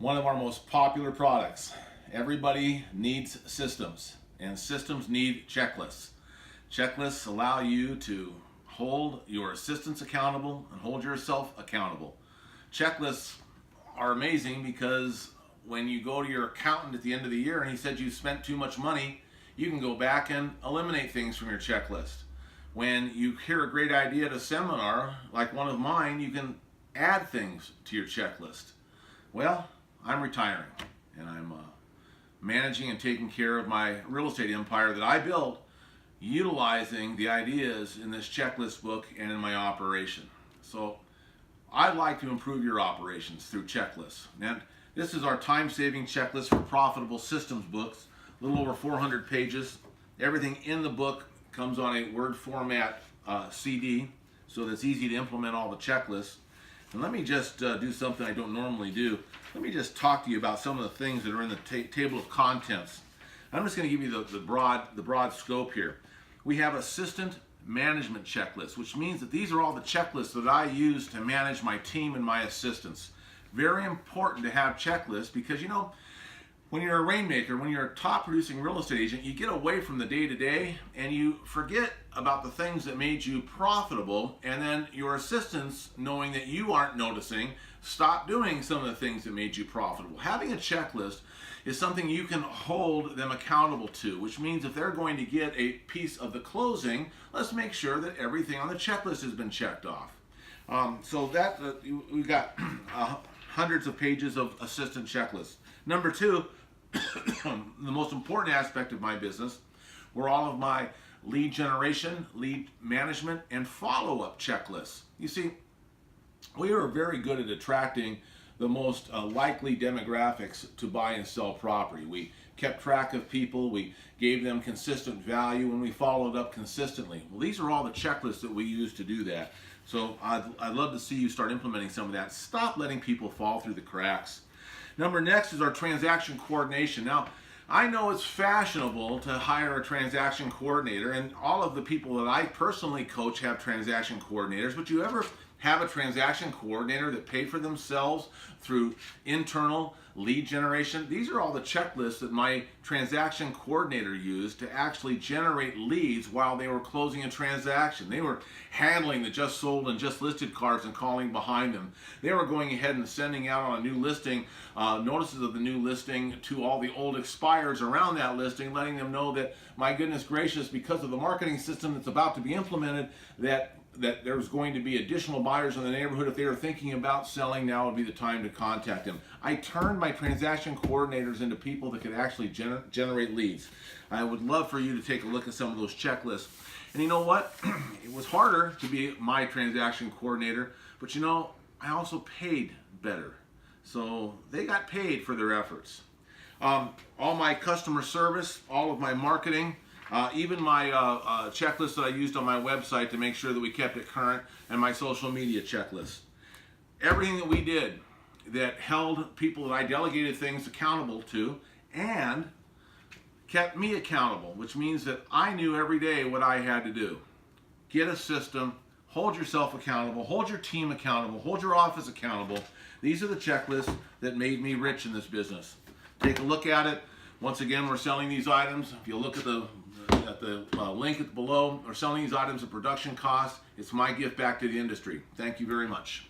One of our most popular products. Everybody needs systems, and systems need checklists. Checklists allow you to hold your assistants accountable and hold yourself accountable. Checklists are amazing because when you go to your accountant at the end of the year and he said you spent too much money, you can go back and eliminate things from your checklist. When you hear a great idea at a seminar, like one of mine, you can add things to your checklist. Well, I'm retiring and I'm managing and taking care of my real estate empire that I built utilizing the ideas in this checklist book and in my operation. So I'd like to improve your operations through checklists. And this is our time-saving checklist for profitable systems books, a little over 400 pages. Everything in the book comes on a Word format CD, so that it's easy to implement all the checklists. And let me just do something I don't normally do. Let me just talk to you about some of the things that are in the table of contents. I'm just going to give you the broad scope here. We have assistant management checklist, which means that these are all the checklists that I use to manage my team and my assistants. Very important to have checklists because, you know, when you're a rainmaker, when you're a top producing real estate agent, you get away from the day-to-day and you forget about the things that made you profitable, and then your assistants, knowing that you aren't noticing, stop doing some of the things that made you profitable. Having a checklist is something you can hold them accountable to, which means if they're going to get a piece of the closing, let's make sure that everything on the checklist has been checked off. So that we've got hundreds of pages of assistant checklists. Number two, the most important aspect of my business were all of my lead generation, lead management, and follow-up checklists. You see, we are very good at attracting the most likely demographics to buy and sell property. We kept track of people, we gave them consistent value, and we followed up consistently. Well, these are all the checklists that we use to do that. So I'd love to see you start implementing some of that. Stop letting people fall through the cracks. Next is our transaction coordination. Now, I know it's fashionable to hire a transaction coordinator, and all of the people that I personally coach have transaction coordinators, but you ever have a transaction coordinator that paid for themselves through internal lead generation? These are all the checklists that my transaction coordinator used to actually generate leads while they were closing a transaction. They were handling the just sold and just listed cards and calling behind them. They were going ahead and sending out on a new listing notices of the new listing to all the old expireds around that listing, letting them know that, my goodness gracious, because of the marketing system that's about to be implemented, that there's going to be additional buyers in the neighborhood. If they are thinking about selling, now would be the time to contact them. I turned my transaction coordinators into people that could actually generate leads. I would love for you to take a look at some of those checklists. And you know what? It was harder to be my transaction coordinator, but you know, I also paid better. So they got paid for their efforts. All my customer service, all of my marketing, even my checklist that I used on my website to make sure that we kept it current, and my social media checklist. Everything that we did that held people that I delegated things accountable to and kept me accountable, which means that I knew every day what I had to do. Get a system, hold yourself accountable, hold your team accountable, hold your office accountable. These are the checklists that made me rich in this business. Take a look at it. Once again, we're selling these items. If you look at the link below, we're selling these items at production cost. It's my gift back to the industry. Thank you very much.